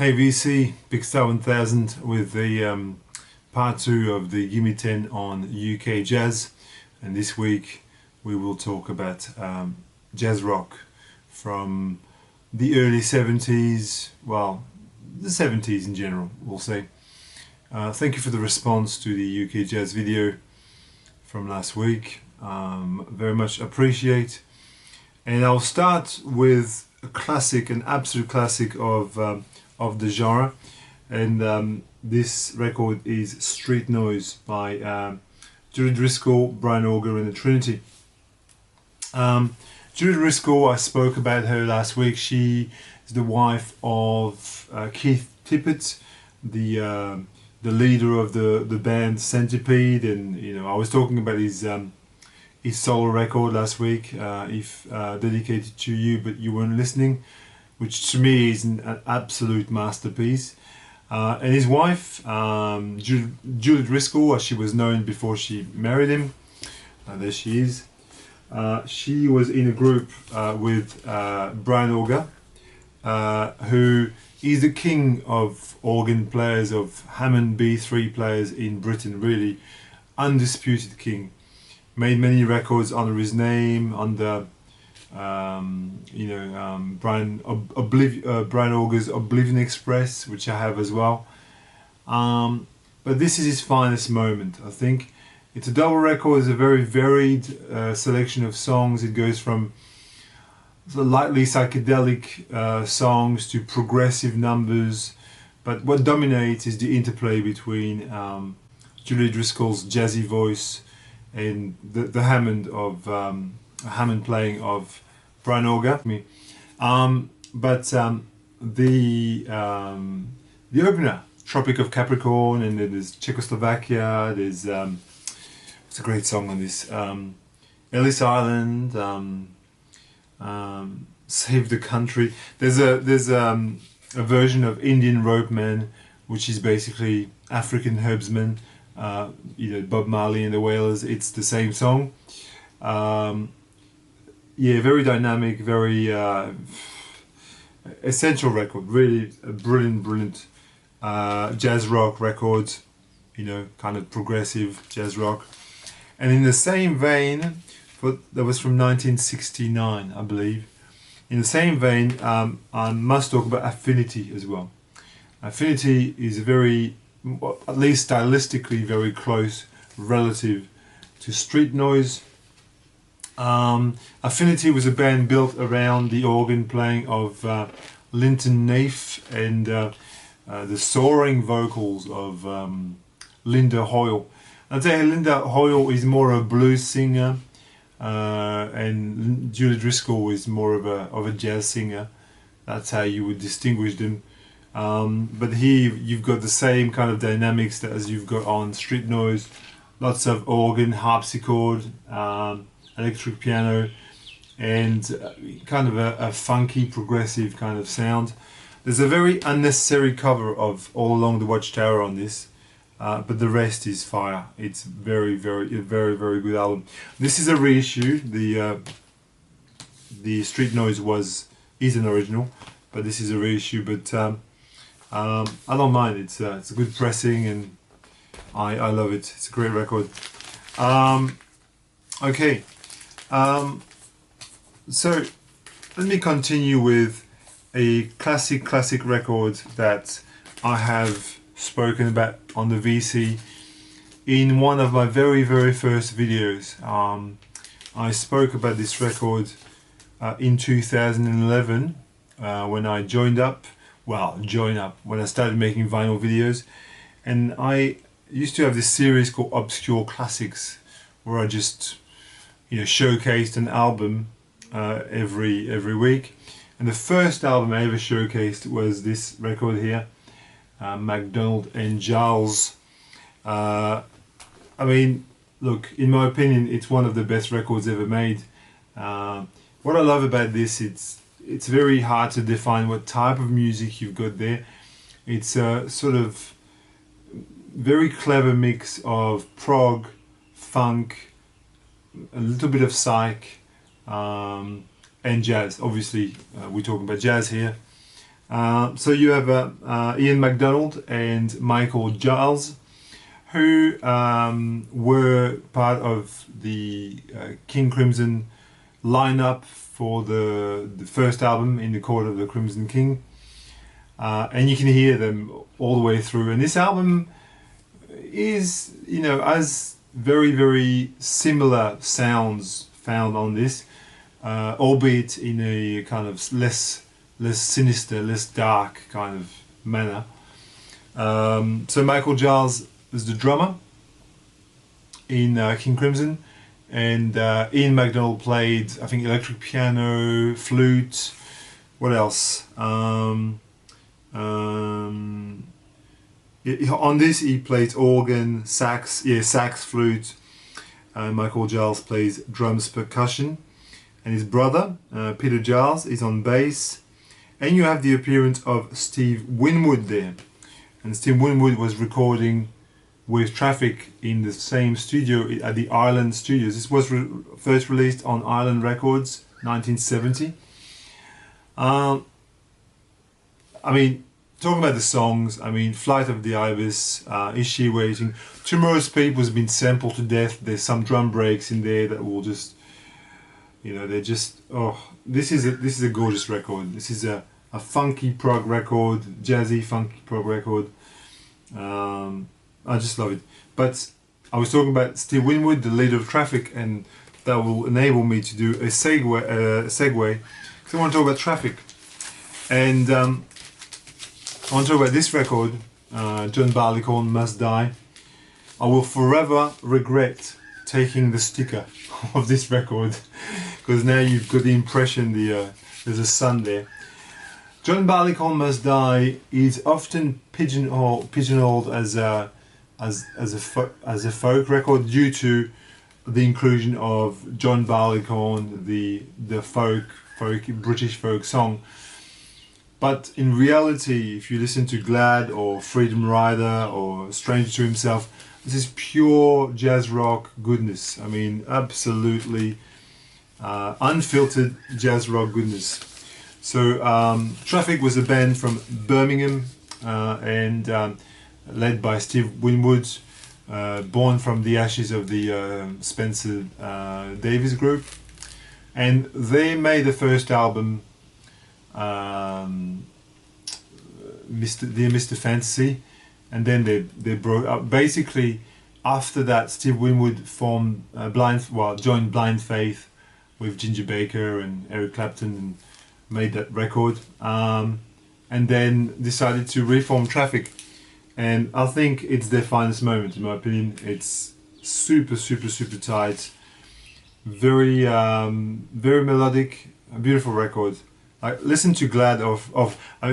Hey VC, Big Star 1000 with the part 2 of the Gimme 10 on UK jazz, and this week we will talk about jazz rock from the early 70s, well, the 70s in general, we'll say. Thank you for the response to the UK jazz video from last week, very much appreciate. And I'll start with a classic, an absolute classic of the genre, and this record is Street Noise by Julie Driscoll, Brian Auger and the Trinity. Julie Driscoll, I spoke about her last week. She is the wife of Keith Tippett, the leader of the band Centipede, and I was talking about his solo record last week, if dedicated to you, but you weren't listening, which to me is an absolute masterpiece. And his wife, Julie Driscoll, as she was known before she married him, there she is. She was in a group with Brian Auger, who is the king of organ players, of Hammond B3 players in Britain, really undisputed king. Made many records under his name, under Brian Auger's Oblivion Express, which I have as well. But this is his finest moment, I think. It's a double record. It's a very varied selection of songs. It goes from lightly psychedelic songs to progressive numbers, but what dominates is the interplay between Julie Driscoll's jazzy voice and the Hammond playing of Brian Auger. But the opener, Tropic of Capricorn, and then there's Czechoslovakia. There's it's a great song on this. Ellis Island, Save the Country. There's a version of Indian Rope Man, which is basically African Herbsman. Bob Marley and the Wailers. It's the same song. Very dynamic, very essential record. Really a brilliant jazz rock record. Kind of progressive jazz rock. And in the same vein, that was from 1969, I believe. In the same vein, I must talk about Affinity as well. Affinity is a very, at least stylistically, very close relative to Street Noise. Affinity was a band built around the organ playing of Linton Naif and the soaring vocals of Linda Hoyle. I'd say Linda Hoyle is more a blues singer, and Julie Driscoll is more of a jazz singer. That's how you would distinguish them. But here you've got the same kind of dynamics as you've got on Street Noise. Lots of organ, harpsichord, electric piano, and kind of a funky, progressive kind of sound. There's a very unnecessary cover of All Along the Watchtower on this, but the rest is fire. It's very good album. This is a reissue. The Street Noise is an original, but this is a reissue. But I don't mind. It's a good pressing, and I love it. It's a great record. Okay, so let me continue with a classic record that I have spoken about on the VC in one of my very first videos. I spoke about this record in 2011 when I joined up, when I started making vinyl videos, and I used to have this series called Obscure Classics, where I just showcased an album every week. And the first album I ever showcased was this record here, McDonald and Giles. I mean, look, in my opinion, it's one of the best records ever made. What I love about this, it's very hard to define what type of music you've got there. It's a sort of very clever mix of prog, funk, a little bit of psych, and jazz. Obviously, we're talking about jazz here. So you have Ian McDonald and Michael Giles, who were part of the King Crimson lineup for the first album, In the Court of the Crimson King. And you can hear them all the way through. And this album is, you know, has very, very similar sounds found on this, albeit in a kind of less sinister, less dark kind of manner. So Michael Giles is the drummer in King Crimson, and Ian McDonald played, I think, electric piano, flute. What else? On this he plays organ, sax, flute. Michael Giles plays drums, percussion, and his brother Peter Giles is on bass. And you have the appearance of Steve Winwood there, and Steve Winwood was recording with Traffic in the same studio at the Island Studios. This was first released on Island Records, 1970. I mean, talking about the songs, I mean, Flight of the Ibis, Is She Waiting? Tomorrow's People has been sampled to death. There's some drum breaks in there that will just, you know, they're just, oh, this is a gorgeous record. This is a funky prog record, jazzy funky prog record. I just love it. But I was talking about Steve Winwood, the leader of Traffic, and that will enable me to do a segue, because I want to talk about Traffic. And I want to talk about this record, John Barleycorn Must Die. I will forever regret taking the sticker of this record, because now you've got the impression there's a sun there. John Barleycorn Must Die is often pigeonholed as a folk record due to the inclusion of John Barleycorn, the folk British folk song. But in reality, if you listen to Glad or Freedom Rider or Stranger to Himself, this is pure jazz rock goodness. I mean, absolutely unfiltered jazz rock goodness. So Traffic was a band from Birmingham and led by Steve Winwood, born from the ashes of the Spencer Davis group. And they made the first album, Dear Mr. Fantasy, and then they broke up. Basically, after that, Steve Winwood formed joined Blind Faith with Ginger Baker and Eric Clapton and made that record, and then decided to reform Traffic. And I think it's their finest moment, in my opinion. It's super tight, very melodic, a beautiful record. Listen to Glad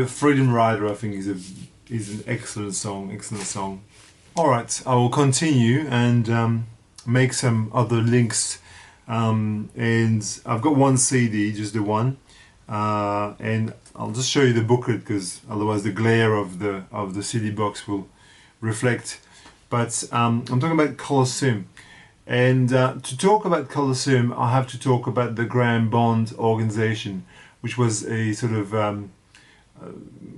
Freedom Rider. I think is an excellent song. All right, I will continue and make some other links. And I've got one CD, just the one, and I'll just show you the booklet, because otherwise the glare of the CD box will reflect. But I'm talking about Colosseum, and to talk about Colosseum, I have to talk about the Graham Bond organization, which was a sort of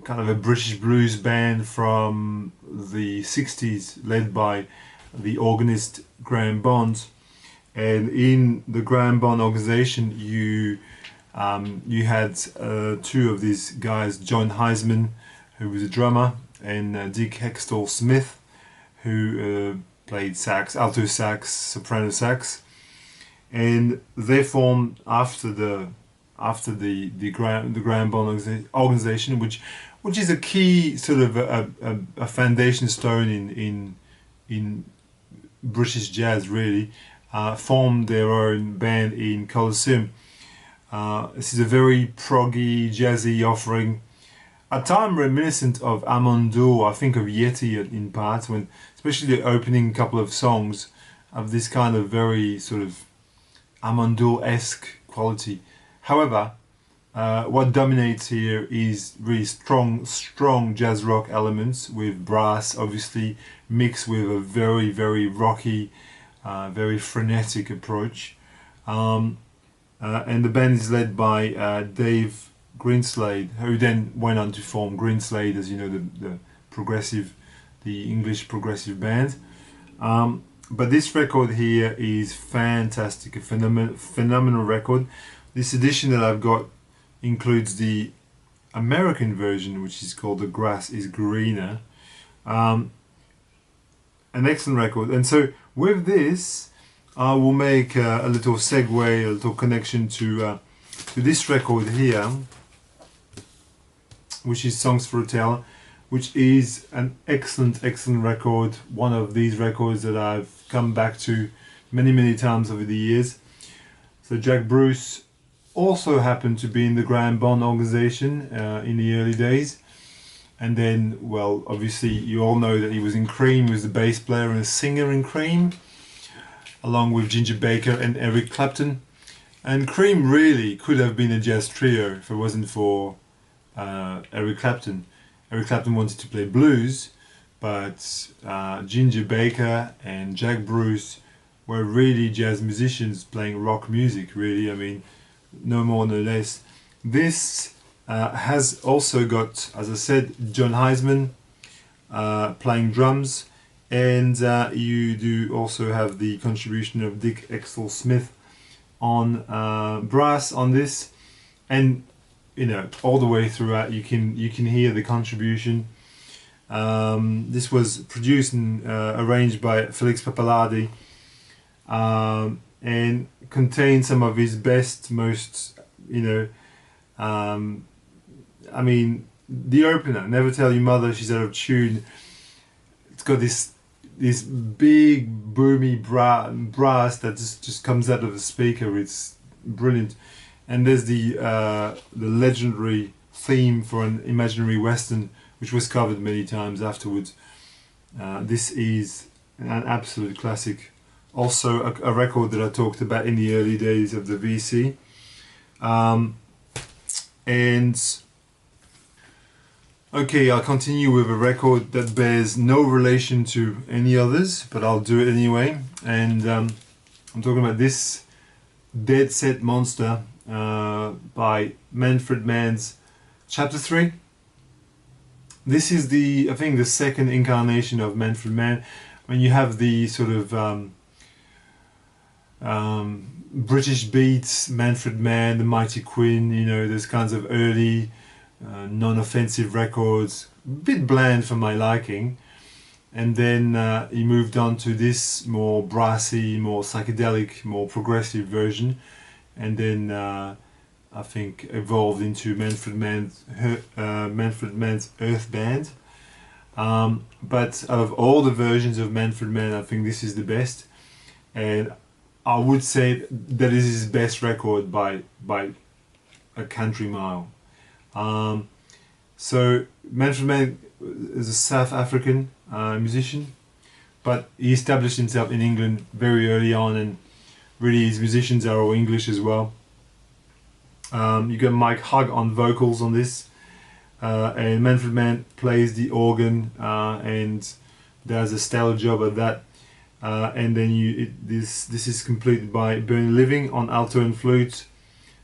kind of a British blues band from the 60s, led by the organist Graham Bond. And in the Graham Bond organization, you had two of these guys, John Heisman, who was a drummer, and Dick Hextall Smith, who played sax, alto sax, soprano sax, and they formed after the Graham Bond organization, which is a key sort of a foundation stone in British jazz, really. Formed their own band in Colosseum. This is a very proggy, jazzy offering, at time reminiscent of Amondo. I think of Yeti in parts, when especially the opening couple of songs of this kind of very sort of Amondo-esque quality. However, what dominates here is really strong jazz rock elements, with brass obviously mixed with a very rocky, very frenetic approach. And the band is led by Dave Greenslade, who then went on to form Greenslade, as you know, the progressive, the English progressive band. But this record here is fantastic, a phenomenal record. This edition that I've got includes the American version, which is called The Grass is Greener. An excellent record. And so with this, I will make a little segue, a little connection to this record here, which is Songs for a Tale, which is an excellent record. One of these records that I've come back to many times over the years. So Jack Bruce also happened to be in the Graham Bond organization in the early days. And then, well, obviously you all know that he was in Cream, he was the bass player and singer in Cream, along with Ginger Baker and Eric Clapton. And Cream really could have been a jazz trio if it wasn't for Eric Clapton. Eric Clapton wanted to play blues, but Ginger Baker and Jack Bruce were really jazz musicians playing rock music, really, I mean, no more no less. This has also got, as I said, John Heisman playing drums, and you do also have the contribution of Dick Exel Smith on brass on this, and you know, all the way throughout you can hear the contribution. This was produced and arranged by Felix Pappalardi, and contains some of his best, most, you know, I mean, the opener, Never Tell Your Mother She's Out of Tune. It's got this big boomy brass that just comes out of the speaker. It's brilliant. And there's the legendary theme for an imaginary western, which was covered many times afterwards. This is an absolute classic. Also a record that I talked about in the early days of the VC. And okay, I'll continue with a record that bears no relation to any others, but I'll do it anyway. And I'm talking about this Dead Set Monster by Manfred Mann's Chapter 3. This is I think the second incarnation of Manfred Mann, when you have the sort of British beats, Manfred Mann, the Mighty Quinn, you know, those kinds of early non-offensive records, a bit bland for my liking. And then he moved on to this more brassy, more psychedelic, more progressive version, and then I think evolved into Manfred Mann's Earth Band. But out of all the versions of Manfred Mann, I think this is the best, and I would say that is his best record by a country mile. So Manfred Mann is a South African musician, but he established himself in England very early on, and really his musicians are all English as well. You got Mike Hugg on vocals on this, and Manfred Mann plays the organ and does a stellar job at that. And then this is completed by Bernie Living on alto and flute,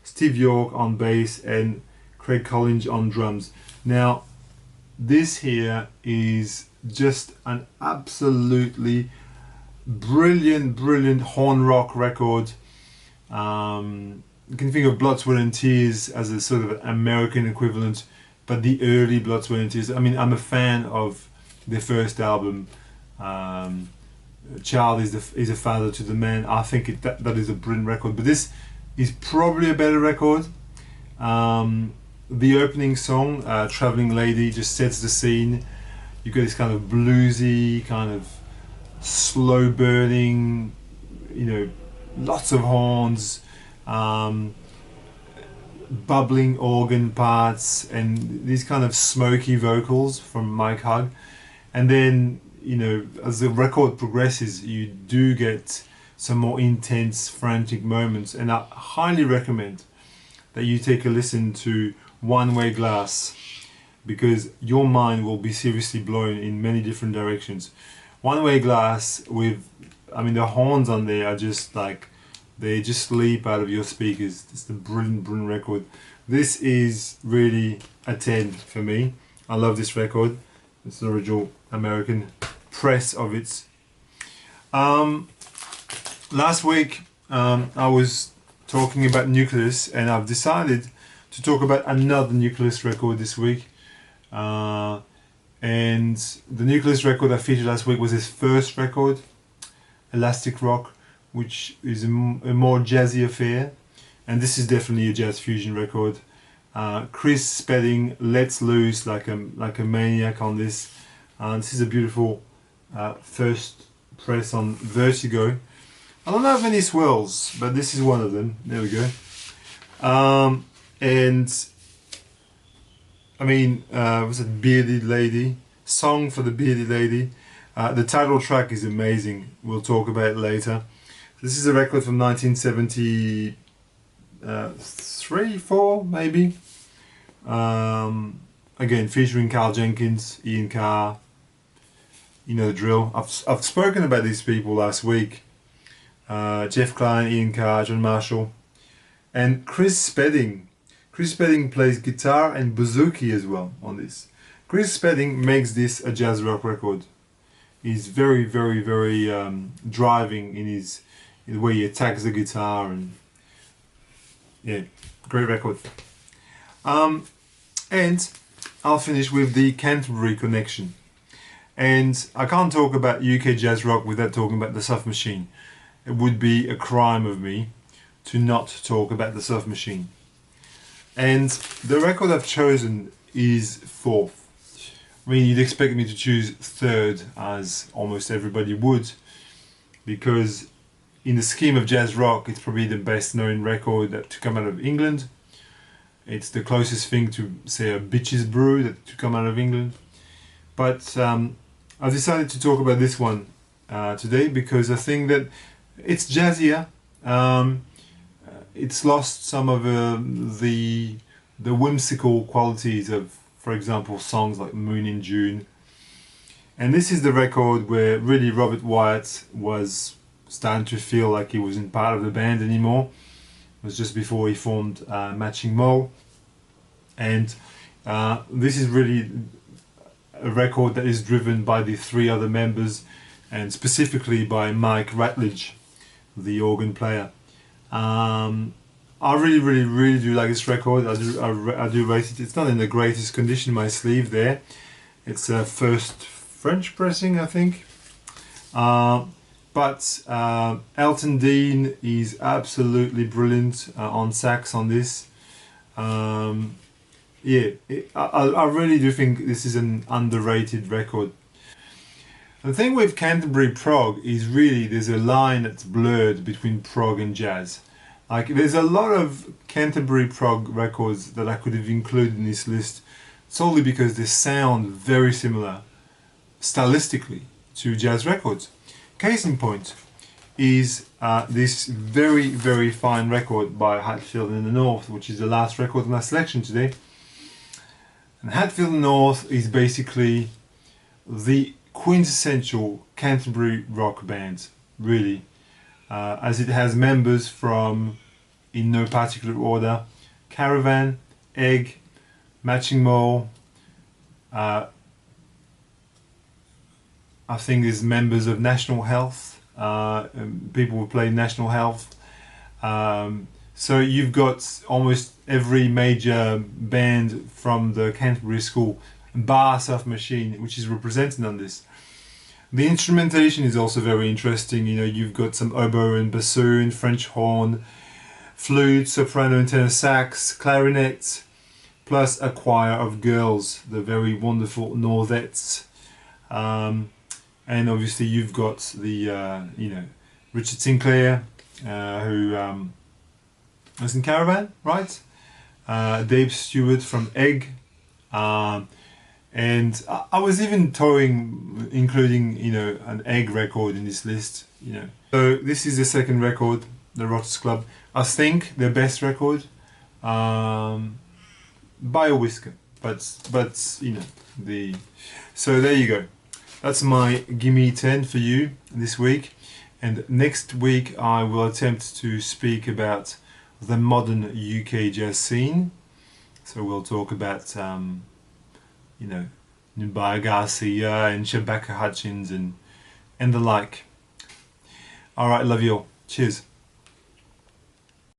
Steve York on bass, and Craig Collins on drums. Now, this here is just an absolutely brilliant horn rock record. You can think of Blood, Sweat and Tears as a sort of American equivalent, but the early Blood, Sweat and Tears. I mean, I'm a fan of their first album. Child is a father to the man. I think that is a brilliant record, but this is probably a better record. The opening song, Traveling Lady, just sets the scene. You got this kind of bluesy, kind of slow burning, you know, lots of horns, bubbling organ parts, and these kind of smoky vocals from Mike Hugg. And then, you know, as the record progresses, you do get some more intense, frantic moments, and I highly recommend that you take a listen to One Way Glass, because your mind will be seriously blown in many different directions. One Way Glass, with, I mean, the horns on there are just like, they just leap out of your speakers. It's a brilliant record. This is really a 10 for me. I love this record. It's the original American press of it. Last week I was talking about Nucleus, and I've decided to talk about another Nucleus record this week. And the Nucleus record I featured last week was his first record, Elastic Rock, which is a more jazzy affair, and this is definitely a jazz fusion record. Chris Spedding lets loose like a maniac on this. This is a beautiful first press on Vertigo. I don't have any swirls, but this is one of them. There we go. And I mean, was it Bearded Lady? Song for the Bearded Lady. The title track is amazing. We'll talk about it later. This is a record from 1973, 4 maybe. Again, featuring Carl Jenkins, Ian Carr. You know the drill. I've spoken about these people last week. Jeff Klein, Ian Carr, John Marshall, and Chris Spedding. Chris Spedding plays guitar and bouzouki as well on this. Chris Spedding makes this a jazz rock record. He's very, very, very driving in the way he attacks the guitar, and yeah, great record. And I'll finish with the Canterbury connection. And I can't talk about UK jazz rock without talking about the Soft Machine. It would be a crime of me to not talk about the Soft Machine. And the record I've chosen is fourth. I mean, you'd expect me to choose third, as almost everybody would, because in the scheme of jazz rock, it's probably the best known record to come out of England. It's the closest thing to, say, a Bitches Brew to come out of England. But I've decided to talk about this one today because I think that it's jazzier. It's lost some of the whimsical qualities of, for example, songs like Moon in June. And this is the record where really Robert Wyatt was starting to feel like he wasn't part of the band anymore. It was just before he formed Matching Mole. And this is really a record that is driven by the three other members, and specifically by Mike Ratledge, the organ player. I really do like this record. I do rate it. It's not in the greatest condition. My sleeve there. It's a first French pressing, I think. But Elton Dean is absolutely brilliant on sax on this. Yeah, I really do think this is an underrated record. The thing with Canterbury prog is really there's a line that's blurred between prog and jazz. Like, there's a lot of Canterbury prog records that I could have included in this list solely because they sound very similar stylistically to jazz records. Case in point is this very, very fine record by Hatfield in the North, which is the last record in my selection today. And Hatfield North is basically the quintessential Canterbury rock band, really, as it has members from, in no particular order, Caravan, Egg, Matching Mole. I think there's members of National Health, people who play National Health. So you've got almost every major band from the Canterbury school, bar Soft Machine, which is represented on this. The instrumentation is also very interesting. You know, you've got some oboe and bassoon, French horn, flute, soprano and tenor sax, clarinet, plus a choir of girls, the very wonderful Norvettes. And obviously you've got the, Richard Sinclair, who was in Caravan, right? Dave Stewart from Egg. And I was even including, an Egg record in this list, So this is the second record, the Rotters Club. I think their best record, by a whisker, but so there you go. That's my Gimme 10 for you this week. And next week I will attempt to speak about the modern UK jazz scene. So we'll talk about, you know, Nubia Garcia and Shabaka Hutchins and the like. Alright, love you all. Cheers.